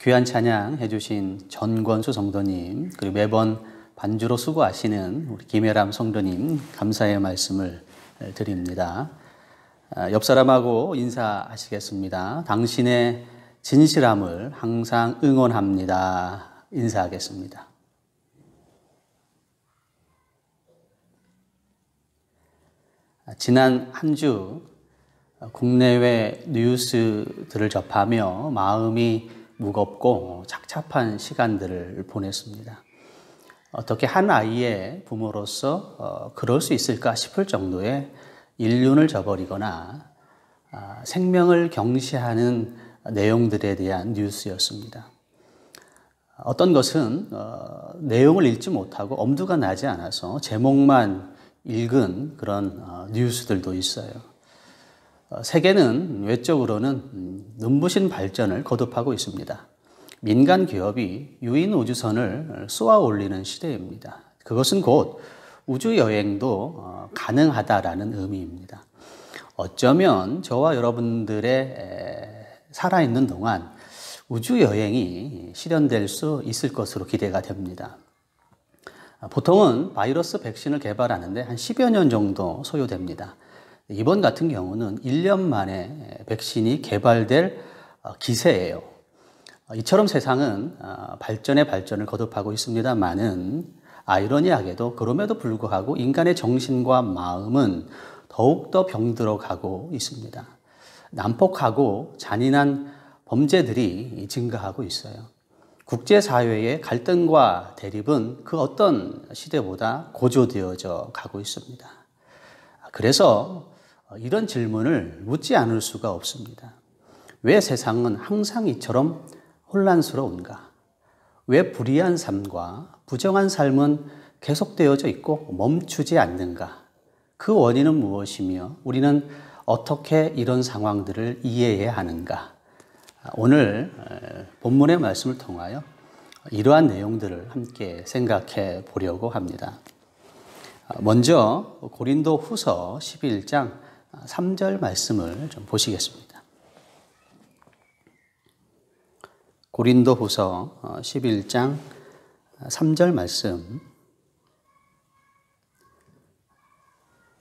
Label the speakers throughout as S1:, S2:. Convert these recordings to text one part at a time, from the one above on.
S1: 귀한 찬양 해주신 전권수 성도님, 그리고 매번 반주로 수고하시는 우리 김혜람 성도님 감사의 말씀을 드립니다. 옆 사람하고 인사하시겠습니다. 당신의 진실함을 항상 응원합니다. 인사하겠습니다. 지난 한 주 국내외 뉴스들을 접하며 마음이 무겁고 착잡한 시간들을 보냈습니다. 어떻게 한 아이의 부모로서 그럴 수 있을까 싶을 정도의 인륜을 저버리거나 생명을 경시하는 내용들에 대한 뉴스였습니다. 어떤 것은 내용을 읽지 못하고 엄두가 나지 않아서 제목만 읽은 그런 뉴스들도 있어요. 세계는 외적으로는 눈부신 발전을 거듭하고 있습니다. 민간 기업이 유인 우주선을 쏘아 올리는 시대입니다. 그것은 곧 우주 여행도 가능하다라는 의미입니다. 어쩌면 저와 여러분들의 살아있는 동안 우주 여행이 실현될 수 있을 것으로 기대가 됩니다. 보통은 바이러스 백신을 개발하는데 한 10여 년 정도 소요됩니다. 이번 같은 경우는 1년 만에 백신이 개발될 기세예요. 이처럼 세상은 발전의 발전을 거듭하고 있습니다만은 아이러니하게도 그럼에도 불구하고 인간의 정신과 마음은 더욱더 병들어 가고 있습니다. 난폭하고 잔인한 범죄들이 증가하고 있어요. 국제사회의 갈등과 대립은 그 어떤 시대보다 고조되어져 가고 있습니다. 그래서 이런 질문을 묻지 않을 수가 없습니다. 왜 세상은 항상 이처럼 혼란스러운가? 왜 불의한 삶과 부정한 삶은 계속되어져 있고 멈추지 않는가? 그 원인은 무엇이며 우리는 어떻게 이런 상황들을 이해해야 하는가? 오늘 본문의 말씀을 통하여 이러한 내용들을 함께 생각해 보려고 합니다. 먼저 고린도 후서 11장 3절 말씀을 좀 보시겠습니다. 고린도 후서 11장 3절 말씀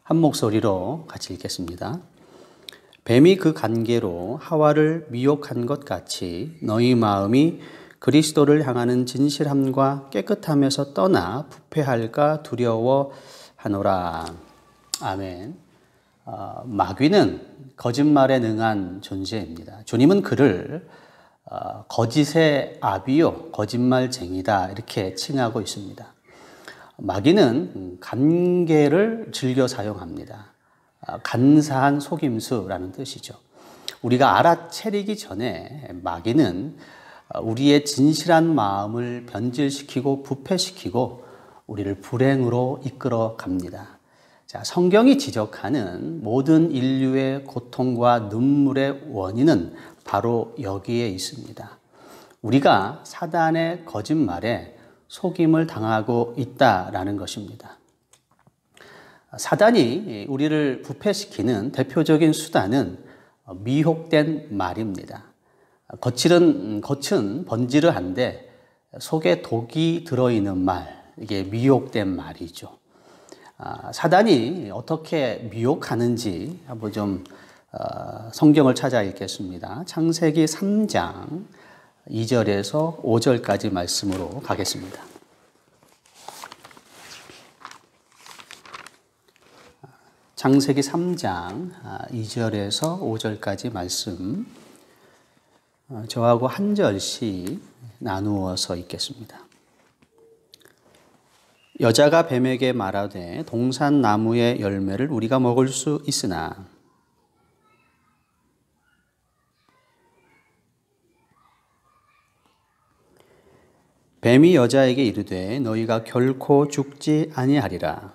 S1: 한 목소리로 같이 읽겠습니다. 뱀이 그 간계로 하와를 미혹한 것 같이 너희 마음이 그리스도를 향하는 진실함과 깨끗함에서 떠나 부패할까 두려워하노라. 아멘. 마귀는 거짓말에 능한 존재입니다. 주님은 그를 거짓의 아비요 거짓말쟁이다 이렇게 칭하고 있습니다. 마귀는 간계를 즐겨 사용합니다. 간사한 속임수라는 뜻이죠. 우리가 알아채리기 전에 마귀는 우리의 진실한 마음을 변질시키고 부패시키고 우리를 불행으로 이끌어 갑니다. 자, 성경이 지적하는 모든 인류의 고통과 눈물의 원인은 바로 여기에 있습니다. 우리가 사단의 거짓말에 속임을 당하고 있다라는 것입니다. 사단이 우리를 부패시키는 대표적인 수단은 미혹된 말입니다. 겉은 번지르한데 속에 독이 들어있는 말, 이게 미혹된 말이죠. 사단이 어떻게 미혹하는지 한번 좀 성경을 찾아 읽겠습니다. 창세기 3장 2절에서 5절까지 말씀으로 가겠습니다. 창세기 3장 2절에서 5절까지 말씀 저하고 한 절씩 나누어서 읽겠습니다. 여자가 뱀에게 말하되 동산 나무의 열매를 우리가 먹을 수 있으나 뱀이 여자에게 이르되 너희가 결코 죽지 아니하리라.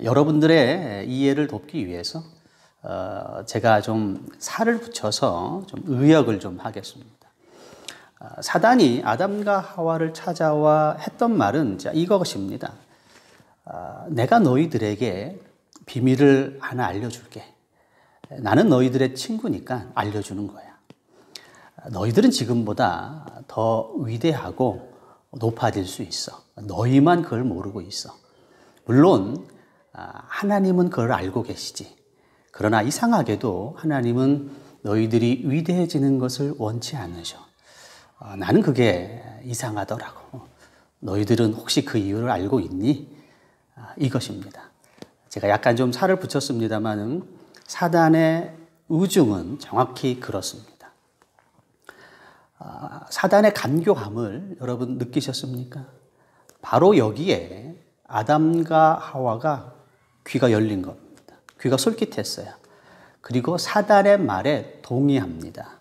S1: 여러분들의 이해를 돕기 위해서 제가 좀 살을 붙여서 좀 의역을 좀 하겠습니다. 사단이 아담과 하와를 찾아와 했던 말은 이것입니다. 내가 너희들에게 비밀을 하나 알려줄게. 나는 너희들의 친구니까 알려주는 거야. 너희들은 지금보다 더 위대하고 높아질 수 있어. 너희만 그걸 모르고 있어. 물론 하나님은 그걸 알고 계시지. 그러나 이상하게도 하나님은 너희들이 위대해지는 것을 원치 않으셔. 나는 그게 이상하더라고. 너희들은 혹시 그 이유를 알고 있니? 이것입니다. 제가 약간 좀 살을 붙였습니다만 사단의 의중은 정확히 그렇습니다. 사단의 간교함을 여러분 느끼셨습니까? 바로 여기에 아담과 하와가 귀가 열린 겁니다. 귀가 솔깃했어요. 그리고 사단의 말에 동의합니다.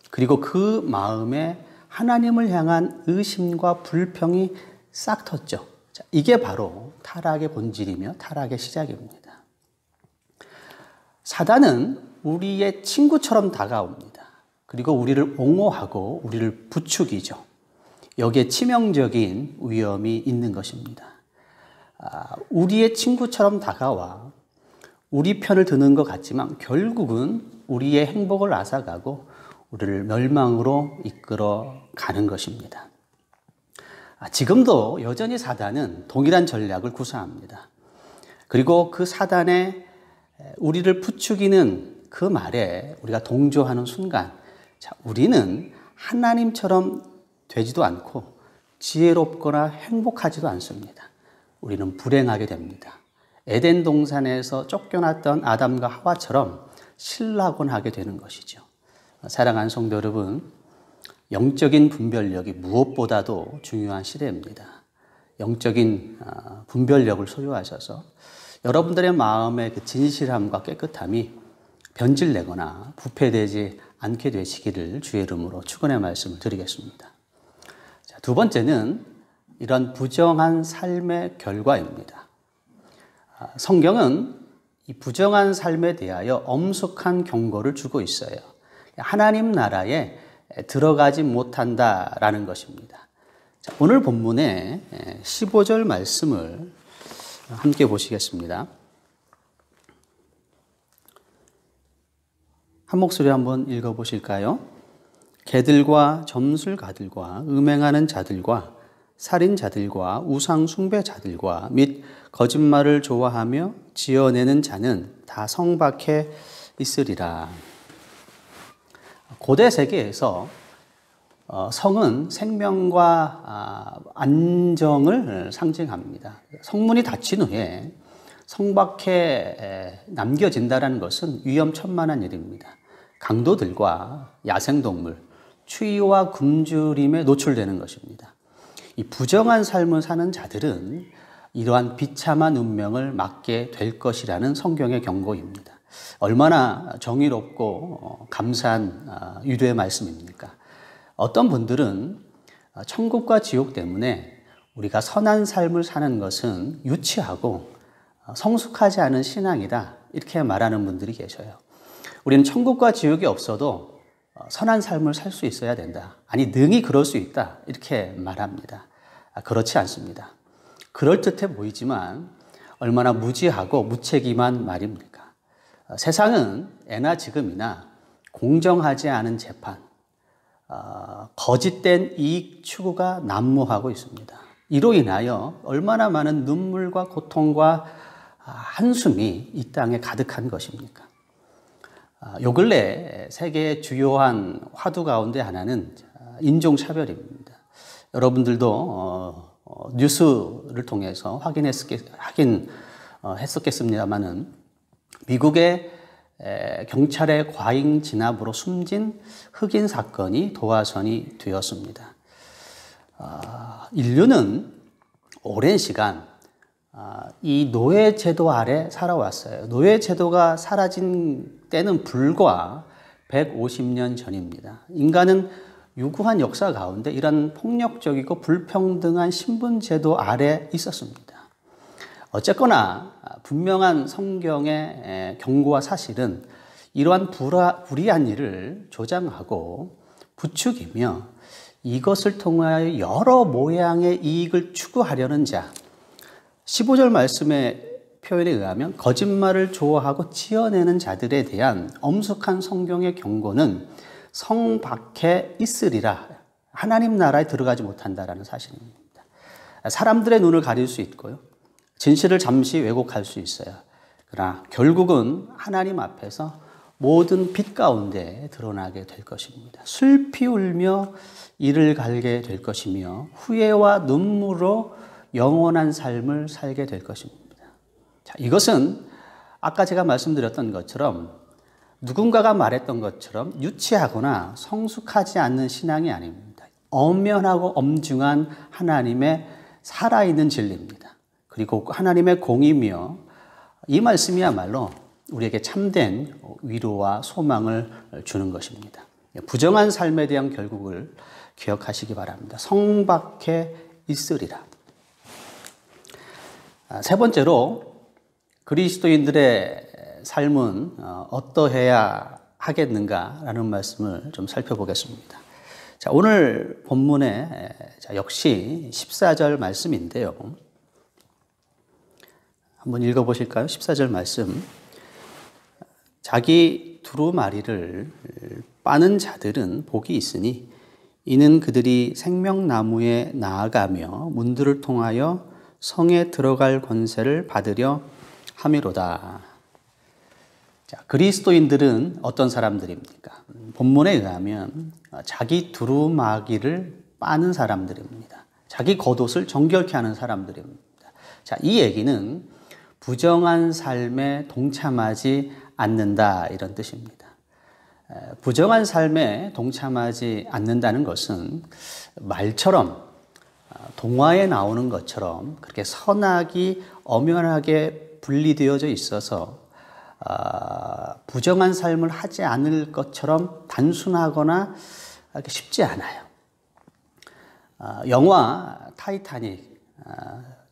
S1: 그리고 그 마음에 하나님을 향한 의심과 불평이 싹 텄죠. 이게 바로 타락의 본질이며 타락의 시작입니다. 사단은 우리의 친구처럼 다가옵니다. 그리고 우리를 옹호하고 우리를 부추기죠. 여기에 치명적인 위험이 있는 것입니다. 우리의 친구처럼 다가와 우리 편을 드는 것 같지만 결국은 우리의 행복을 앗아가고 우리를 멸망으로 이끌어 가는 것입니다. 지금도 여전히 사단은 동일한 전략을 구사합니다. 그리고 그 사단의 우리를 부추기는 그 말에 우리가 동조하는 순간 우리는 하나님처럼 되지도 않고 지혜롭거나 행복하지도 않습니다. 우리는 불행하게 됩니다. 에덴 동산에서 쫓겨났던 아담과 하와처럼 실락원하게 되는 것이죠. 사랑하는 성도 여러분, 영적인 분별력이 무엇보다도 중요한 시대입니다. 영적인 분별력을 소유하셔서 여러분들의 마음의 그 진실함과 깨끗함이 변질되거나 부패되지 않게 되시기를 주의 이름으로 축원의 말씀을 드리겠습니다. 자, 두 번째는 이런 부정한 삶의 결과입니다. 성경은 이 부정한 삶에 대하여 엄숙한 경고를 주고 있어요. 하나님 나라에 들어가지 못한다라는 것입니다. 자, 오늘 본문의 15절 말씀을 함께 보시겠습니다. 한 목소리 한번 읽어보실까요? 개들과 점술가들과 음행하는 자들과 살인자들과 우상 숭배자들과 및 거짓말을 좋아하며 지어내는 자는 다 성 밖에 있으리라. 고대 세계에서 성은 생명과 안정을 상징합니다. 성문이 닫힌 후에 성 밖에 남겨진다는 것은 위험천만한 일입니다. 강도들과 야생동물, 추위와 굶주림에 노출되는 것입니다. 이 부정한 삶을 사는 자들은 이러한 비참한 운명을 맞게 될 것이라는 성경의 경고입니다. 얼마나 정의롭고 감사한 위로의 말씀입니까? 어떤 분들은 천국과 지옥 때문에 우리가 선한 삶을 사는 것은 유치하고 성숙하지 않은 신앙이다, 이렇게 말하는 분들이 계셔요. 우리는 천국과 지옥이 없어도 선한 삶을 살 수 있어야 된다. 아니, 능히 그럴 수 있다, 이렇게 말합니다. 그렇지 않습니다. 그럴듯해 보이지만 얼마나 무지하고 무책임한 말입니까? 세상은 예나 지금이나 공정하지 않은 재판, 거짓된 이익 추구가 난무하고 있습니다. 이로 인하여 얼마나 많은 눈물과 고통과 한숨이 이 땅에 가득한 것입니까? 요 근래 세계의 주요한 화두 가운데 하나는 인종차별입니다. 여러분들도 뉴스를 통해서 확인했었겠습니다만은 미국의 경찰의 과잉 진압으로 숨진 흑인 사건이 도화선이 되었습니다. 인류는 오랜 시간 이 노예제도 아래 살아왔어요. 노예제도가 사라진 때는 불과 150년 전입니다. 인간은 유구한 역사 가운데 이런 폭력적이고 불평등한 신분제도 아래 있었습니다. 어쨌거나 분명한 성경의 경고와 사실은 이러한 불의한 일을 조장하고 부추기며 이것을 통하여 여러 모양의 이익을 추구하려는 자, 15절 말씀의 표현에 의하면 거짓말을 좋아하고 지어내는 자들에 대한 엄숙한 성경의 경고는 성 밖에 있으리라. 하나님 나라에 들어가지 못한다라는 사실입니다. 사람들의 눈을 가릴 수 있고요. 진실을 잠시 왜곡할 수 있어요. 그러나 결국은 하나님 앞에서 모든 빛 가운데 드러나게 될 것입니다. 슬피 울며 이를 갈게 될 것이며 후회와 눈물로 영원한 삶을 살게 될 것입니다. 자, 이것은 아까 제가 말씀드렸던 것처럼 누군가가 말했던 것처럼 유치하거나 성숙하지 않는 신앙이 아닙니다. 엄연하고 엄중한 하나님의 살아있는 진리입니다. 그리고 하나님의 공이며 이 말씀이야말로 우리에게 참된 위로와 소망을 주는 것입니다. 부정한 삶에 대한 결국을 기억하시기 바랍니다. 성 밖에 있으리라. 세 번째로 그리스도인들의 삶은 어떠해야 하겠는가라는 말씀을 좀 살펴보겠습니다. 자, 오늘 본문에 역시 14절 말씀인데요. 한번 읽어보실까요? 14절 말씀. 자기 두루마리를 빠는 자들은 복이 있으니 이는 그들이 생명나무에 나아가며 문들을 통하여 성에 들어갈 권세를 받으려 함이로다. 자, 그리스도인들은 어떤 사람들입니까? 본문에 의하면 자기 두루마기를 빠는 사람들입니다. 자기 겉옷을 정결케 하는 사람들입니다. 자, 이 얘기는 부정한 삶에 동참하지 않는다 이런 뜻입니다. 부정한 삶에 동참하지 않는다는 것은 말처럼 동화에 나오는 것처럼 그렇게 선악이 엄연하게 분리되어져 있어서 부정한 삶을 하지 않을 것처럼 단순하거나 쉽지 않아요. 영화 타이타닉,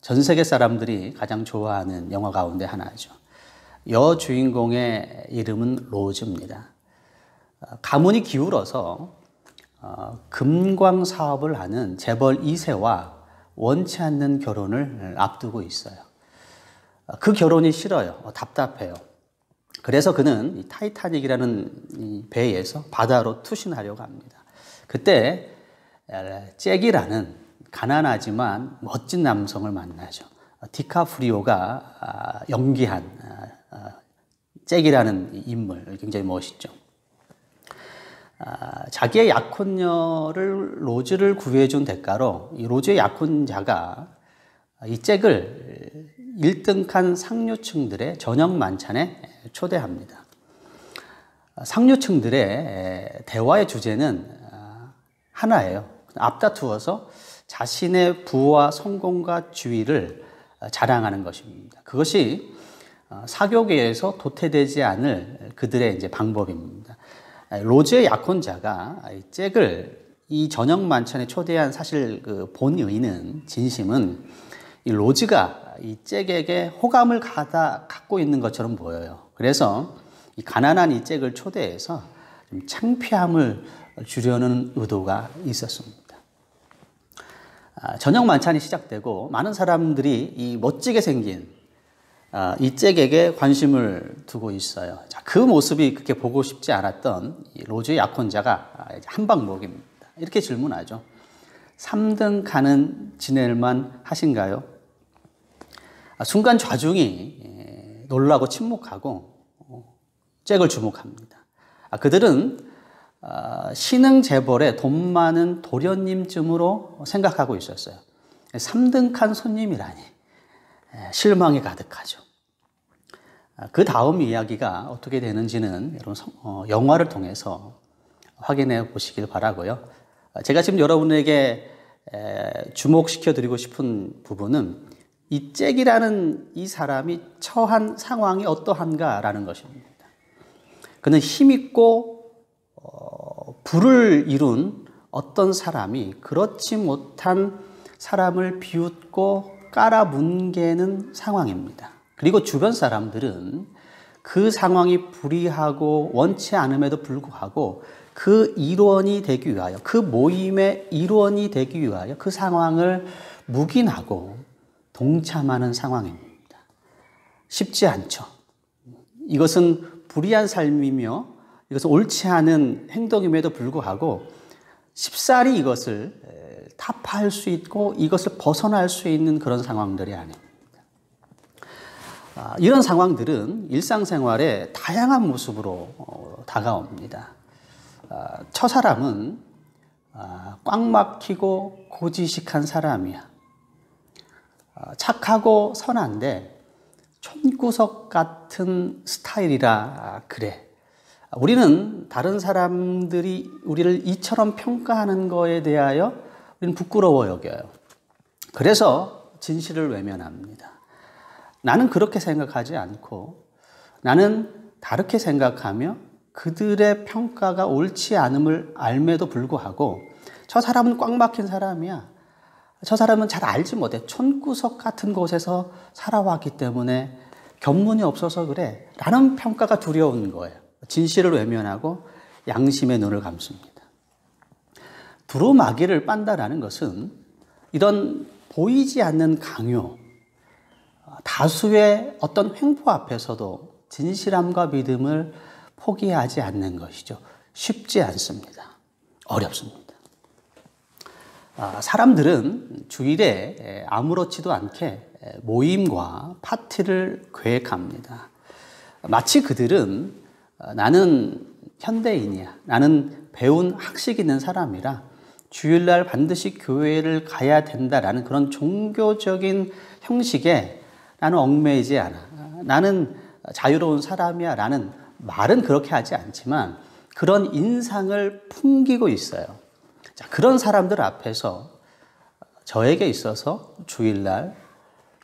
S1: 전 세계 사람들이 가장 좋아하는 영화 가운데 하나죠. 여주인공의 이름은 로즈입니다. 가문이 기울어서 금광 사업을 하는 재벌 2세와 원치 않는 결혼을 앞두고 있어요. 그 결혼이 싫어요. 답답해요. 그래서 그는 이 타이타닉이라는 이 배에서 바다로 투신하려고 합니다. 그때 잭이라는 가난하지만 멋진 남성을 만나죠. 디카프리오가 연기한 잭이라는 인물, 굉장히 멋있죠. 자기의 약혼녀를 로즈를 구해준 대가로 이 로즈의 약혼자가 이 잭을 1등칸 상류층들의 저녁 만찬에 초대합니다. 상류층들의 대화의 주제는 하나예요. 앞다투어서 자신의 부와 성공과 지위를 자랑하는 것입니다. 그것이 사교계에서 도태되지 않을 그들의 이제 방법입니다. 로즈의 약혼자가 잭을 이 저녁 만찬에 초대한 사실 그 본의는 진심은 이 로즈가 이 잭에게 호감을 갖고 있는 것처럼 보여요. 그래서 이 가난한 이 잭을 초대해서 좀 창피함을 주려는 의도가 있었습니다. 저녁 만찬이 시작되고 많은 사람들이 이 멋지게 생긴 이 잭에게 관심을 두고 있어요. 자, 그 모습이 그렇게 보고 싶지 않았던 이 로즈의 약혼자가 한방목입니다. 이렇게 질문하죠. 3등 칸은 지낼만 하신가요? 순간 좌중이 놀라고 침묵하고 잭을 주목합니다. 그들은 신흥 재벌의 돈 많은 도련님쯤으로 생각하고 있었어요. 3등 칸 손님이라니 실망이 가득하죠. 그 다음 이야기가 어떻게 되는지는 여러분 영화를 통해서 확인해 보시길 바라고요. 제가 지금 여러분에게 주목시켜 드리고 싶은 부분은 이 잭이라는 이 사람이 처한 상황이 어떠한가라는 것입니다. 그는 힘있고 부를 이룬 어떤 사람이 그렇지 못한 사람을 비웃고 깔아뭉개는 상황입니다. 그리고 주변 사람들은 그 상황이 불이하고 원치 않음에도 불구하고 그 일원이 되기 위하여, 그 모임의 일원이 되기 위하여 그 상황을 묵인하고 동참하는 상황입니다. 쉽지 않죠. 이것은 불의한 삶이며 이것은 옳지 않은 행동임에도 불구하고 쉽사리 이것을 타파할 수 있고 이것을 벗어날 수 있는 그런 상황들이 아닙니다. 이런 상황들은 일상생활의 다양한 모습으로 다가옵니다. 저 사람은 꽉 막히고 고지식한 사람이야. 착하고 선한데 촌구석 같은 스타일이라 그래. 우리는 다른 사람들이 우리를 이처럼 평가하는 거에 대하여 우리는 부끄러워 여겨요. 그래서 진실을 외면합니다. 나는 그렇게 생각하지 않고 나는 다르게 생각하며 그들의 평가가 옳지 않음을 알매도 불구하고 저 사람은 꽉 막힌 사람이야. 저 사람은 잘 알지 못해. 촌구석 같은 곳에서 살아왔기 때문에 견문이 없어서 그래. 라는 평가가 두려운 거예요. 진실을 외면하고 양심의 눈을 감습니다. 두루마기를 빤다라는 것은 이런 보이지 않는 강요, 다수의 어떤 횡포 앞에서도 진실함과 믿음을 포기하지 않는 것이죠. 쉽지 않습니다. 어렵습니다. 사람들은 주일에 아무렇지도 않게 모임과 파티를 계획합니다. 마치 그들은 나는 현대인이야. 나는 배운 학식 있는 사람이라 주일날 반드시 교회를 가야 된다라는 그런 종교적인 형식에 나는 얽매이지 않아. 나는 자유로운 사람이야. 라는 말은 그렇게 하지 않지만 그런 인상을 풍기고 있어요. 자, 그런 사람들 앞에서 저에게 있어서 주일날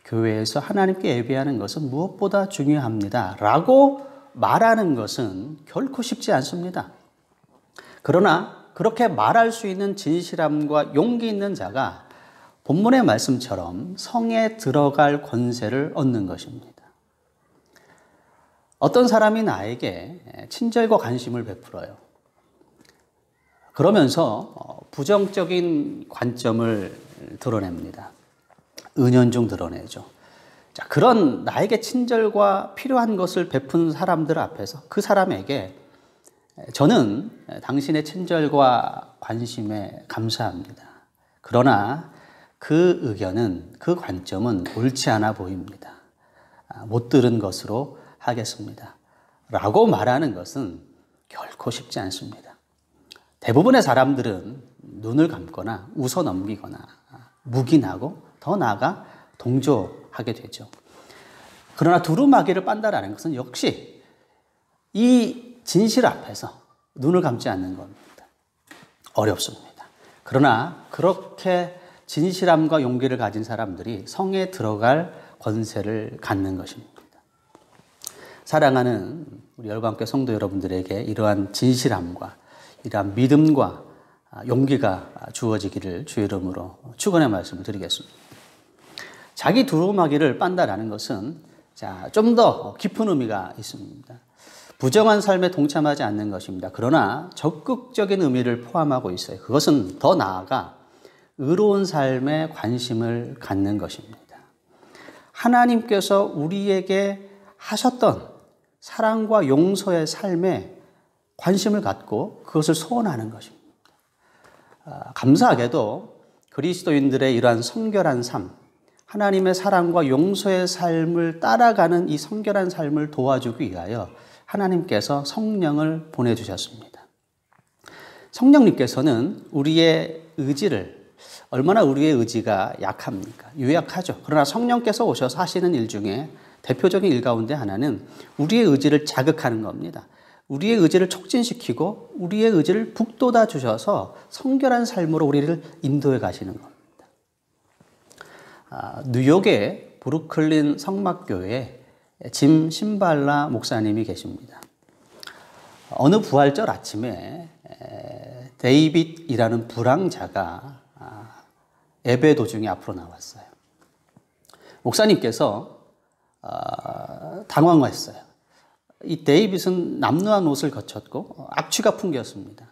S1: 교회에서 하나님께 예배하는 것은 무엇보다 중요합니다. 라고 말하는 것은 결코 쉽지 않습니다. 그러나 그렇게 말할 수 있는 진실함과 용기 있는 자가 본문의 말씀처럼 성에 들어갈 권세를 얻는 것입니다. 어떤 사람이 나에게 친절과 관심을 베풀어요. 그러면서 부정적인 관점을 드러냅니다. 은연중 드러내죠. 자, 그런 나에게 친절과 필요한 것을 베푼 사람들 앞에서 그 사람에게 저는 당신의 친절과 관심에 감사합니다. 그러나 그 의견은, 그 관점은 옳지 않아 보입니다. 못 들은 것으로 하겠습니다. 라고 말하는 것은 결코 쉽지 않습니다. 대부분의 사람들은 눈을 감거나 웃어 넘기거나 묵인하고 더 나아가 동조하게 되죠. 그러나 두루마기를 빤다라는 것은 역시 이 진실 앞에서 눈을 감지 않는 겁니다. 어렵습니다. 그러나 그렇게 진실함과 용기를 가진 사람들이 성에 들어갈 권세를 갖는 것입니다. 사랑하는 우리 열방교회 성도 여러분들에게 이러한 진실함과 이러한 믿음과 용기가 주어지기를 주의 이름으로 축원의 말씀을 드리겠습니다. 자기 두루마기를 빤다라는 것은 좀 더 깊은 의미가 있습니다. 부정한 삶에 동참하지 않는 것입니다. 그러나 적극적인 의미를 포함하고 있어요. 그것은 더 나아가 의로운 삶에 관심을 갖는 것입니다. 하나님께서 우리에게 하셨던 사랑과 용서의 삶에 관심을 갖고 그것을 소원하는 것입니다. 감사하게도 그리스도인들의 이러한 성결한 삶, 하나님의 사랑과 용서의 삶을 따라가는 이 성결한 삶을 도와주기 위하여 하나님께서 성령을 보내주셨습니다. 성령님께서는 우리의 의지를, 얼마나 우리의 의지가 약합니까? 유약하죠. 그러나 성령께서 오셔서 하시는 일 중에 대표적인 일 가운데 하나는 우리의 의지를 자극하는 겁니다. 우리의 의지를 촉진시키고 우리의 의지를 북돋아 주셔서 성결한 삶으로 우리를 인도해 가시는 겁니다. 뉴욕의 브루클린 성막교회에 짐 신발라 목사님이 계십니다. 어느 부활절 아침에 데이빗이라는 불황자가 예배 도중에 앞으로 나왔어요. 목사님께서 당황했어요. 이 데이빗은 남루한 옷을 거쳤고 악취가 풍겼습니다.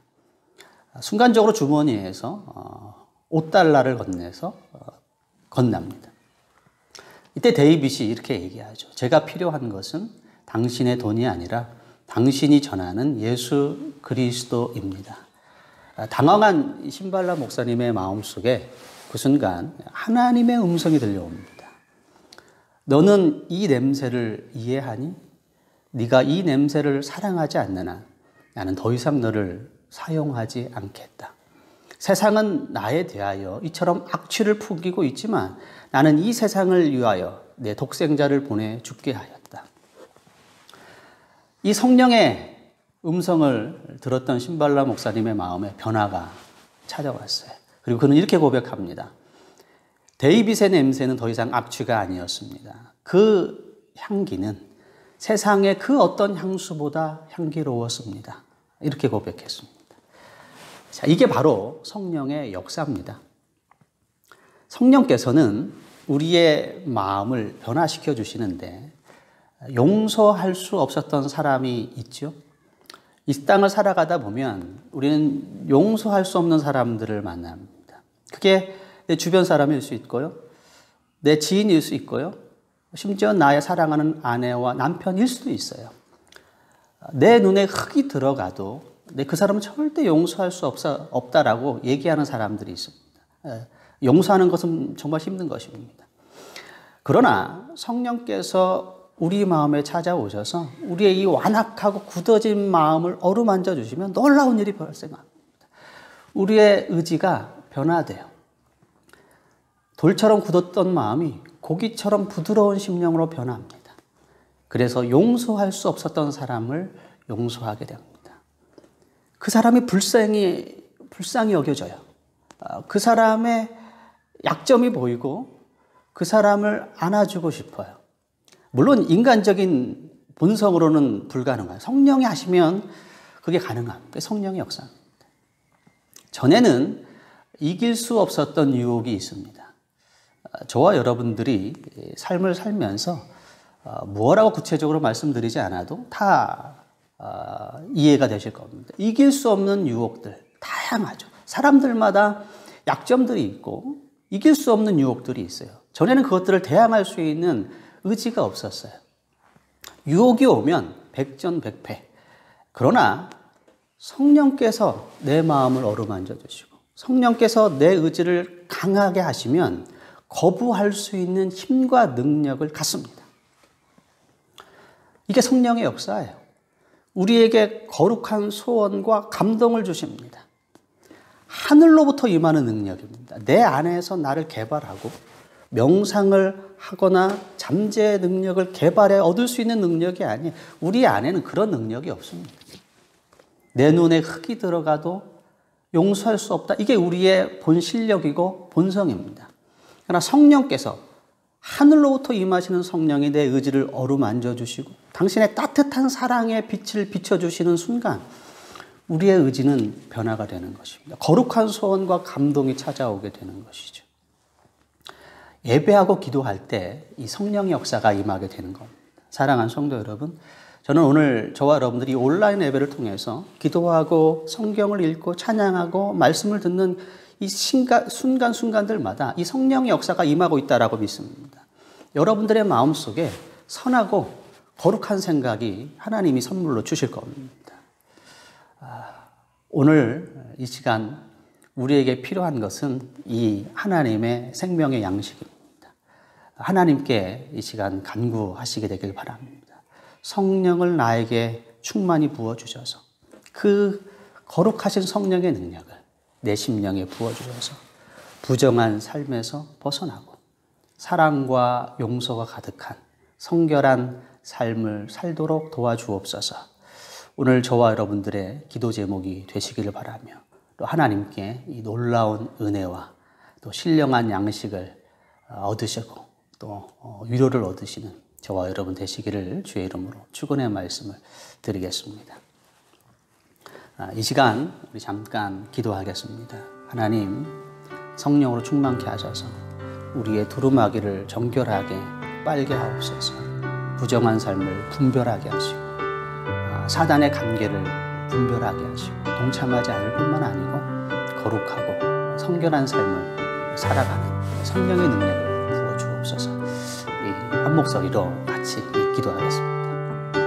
S1: 순간적으로 주머니에서 $5를 건네서 건납니다. 이때 데이빗이 이렇게 얘기하죠. 제가 필요한 것은 당신의 돈이 아니라 당신이 전하는 예수 그리스도입니다. 당황한 신발라 목사님의 마음속에 그 순간 하나님의 음성이 들려옵니다. 너는 이 냄새를 이해하니? 네가 이 냄새를 사랑하지 않는 한 나는 더 이상 너를 사용하지 않겠다. 세상은 나에 대하여 이처럼 악취를 풍기고 있지만 나는 이 세상을 위하여 내 독생자를 보내 죽게 하였다. 이 성령의 음성을 들었던 신발라 목사님의 마음에 변화가 찾아왔어요. 그리고 그는 이렇게 고백합니다. 데이빗의 냄새는 더 이상 악취가 아니었습니다. 그 향기는 세상의 그 어떤 향수보다 향기로웠습니다. 이렇게 고백했습니다. 자, 이게 바로 성령의 역사입니다. 성령께서는 우리의 마음을 변화시켜 주시는데 용서할 수 없었던 사람이 있죠. 이 땅을 살아가다 보면 우리는 용서할 수 없는 사람들을 만납니다. 그게 내 주변 사람일 수 있고요. 내 지인일 수 있고요. 심지어 나의 사랑하는 아내와 남편일 수도 있어요. 내 눈에 흙이 들어가도 그 사람은 절대 용서할 수 없다라고 얘기하는 사람들이 있습니다. 용서하는 것은 정말 힘든 것입니다. 그러나 성령께서 우리 마음에 찾아오셔서 우리의 이 완악하고 굳어진 마음을 어루만져 주시면 놀라운 일이 발생합니다. 우리의 의지가 변화돼요. 돌처럼 굳었던 마음이 고기처럼 부드러운 심령으로 변합니다. 그래서 용서할 수 없었던 사람을 용서하게 됩니다. 그 사람이 불쌍히 여겨져요. 그 사람의 약점이 보이고 그 사람을 안아주고 싶어요. 물론 인간적인 본성으로는 불가능해요. 성령이 하시면 그게 가능합니다. 성령의 역사입니다. 전에는 이길 수 없었던 유혹이 있습니다. 저와 여러분들이 삶을 살면서 뭐라고 구체적으로 말씀드리지 않아도 다 이해가 되실 겁니다. 이길 수 없는 유혹들 다양하죠. 사람들마다 약점들이 있고 이길 수 없는 유혹들이 있어요. 전에는 그것들을 대항할 수 있는 의지가 없었어요. 유혹이 오면 백전백패. 그러나 성령께서 내 마음을 어루만져 주시고 성령께서 내 의지를 강하게 하시면 거부할 수 있는 힘과 능력을 갖습니다. 이게 성령의 역사예요. 우리에게 거룩한 소원과 감동을 주십니다. 하늘로부터 임하는 능력입니다. 내 안에서 나를 개발하고 명상을 하거나 잠재의 능력을 개발해 얻을 수 있는 능력이 아니에요. 우리 안에는 그런 능력이 없습니다. 내 눈에 흙이 들어가도 용서할 수 없다. 이게 우리의 본 실력이고 본성입니다. 그러나 성령께서 하늘로부터 임하시는 성령이 내 의지를 어루만져 주시고 당신의 따뜻한 사랑의 빛을 비춰주시는 순간 우리의 의지는 변화가 되는 것입니다. 거룩한 소원과 감동이 찾아오게 되는 것이죠. 예배하고 기도할 때 이 성령의 역사가 임하게 되는 겁니다. 사랑하는 성도 여러분, 저는 오늘 저와 여러분들이 온라인 예배를 통해서 기도하고 성경을 읽고 찬양하고 말씀을 듣는 이 순간순간들마다 이 성령의 역사가 임하고 있다라고 믿습니다. 여러분들의 마음속에 선하고 거룩한 생각이 하나님이 선물로 주실 겁니다. 오늘 이 시간 우리에게 필요한 것은 이 하나님의 생명의 양식입니다. 하나님께 이 시간 간구하시게 되길 바랍니다. 성령을 나에게 충만히 부어주셔서 그 거룩하신 성령의 능력을 내 심령에 부어주셔서 부정한 삶에서 벗어나고 사랑과 용서가 가득한 성결한 삶을 살도록 도와주옵소서. 오늘 저와 여러분들의 기도 제목이 되시기를 바라며 또 하나님께 이 놀라운 은혜와 또 신령한 양식을 얻으시고 또 위로를 얻으시는 저와 여러분 되시기를 주의 이름으로 축원의 말씀을 드리겠습니다. 이 시간 우리 잠깐 기도하겠습니다. 하나님, 성령으로 충만케 하셔서 우리의 두루마기를 정결하게 빨게 하옵소서. 부정한 삶을 분별하게 하시고 사단의 관계를 분별하게 하시고 동참하지 않을 뿐만 아니고 거룩하고 성결한 삶을 살아가는 성령의 능력을 부어 주옵소서. 우리 한 목소리로 같이 기도하겠습니다.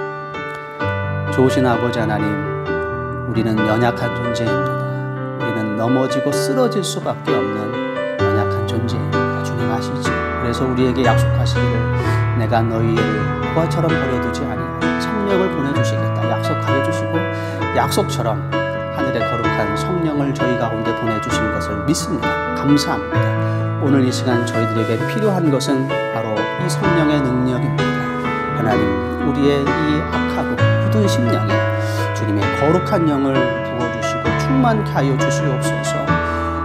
S1: 좋으신 아버지 하나님, 우리는 연약한 존재입니다. 우리는 넘어지고 쓰러질 수밖에 없는 연약한 존재입니다. 주님 아시죠? 그래서 우리에게 약속하시기를 내가 너희를 고아처럼 버려두지 아니하고 성령을 보내주시겠다 약속하여 주시고, 약속처럼 하늘의 거룩한 성령을 저희 가운데 보내주신 것을 믿습니다. 감사합니다. 오늘 이 시간 저희들에게 필요한 것은 바로 이 성령의 능력입니다. 하나님, 우리의 이 악하고 굳은 심령에 주님의 거룩한 영을 부어주시고 충만케 하여 주시옵소서.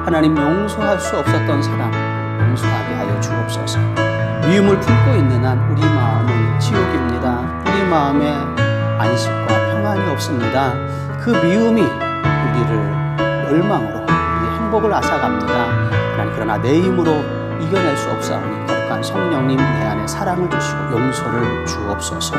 S1: 하나님, 용서할 수 없었던 사람 용서하게 하여 주옵소서. 미움을 품고 있는 한 우리 마음은 지옥입니다. 우리 마음에 안식과 평안이 없습니다. 그 미움이 우리를 열망으로, 우리 행복을 앗아갑니다. 하나님, 그러나 내 힘으로 이겨낼 수 없사오니 거룩한 성령님 내 안에 사랑을 주시고 용서를 주옵소서.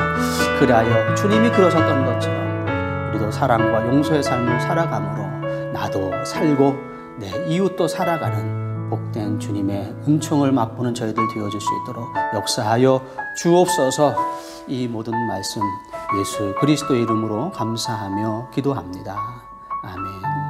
S1: 그리하여 주님이 그러셨던 것처럼 우리도 사랑과 용서의 삶을 살아감으로 나도 살고 내 이웃도 살아가는 복된 주님의 은총을 맛보는 저희들 되어줄 수 있도록 역사하여 주옵소서. 이 모든 말씀 예수 그리스도의 이름으로 감사하며 기도합니다. 아멘.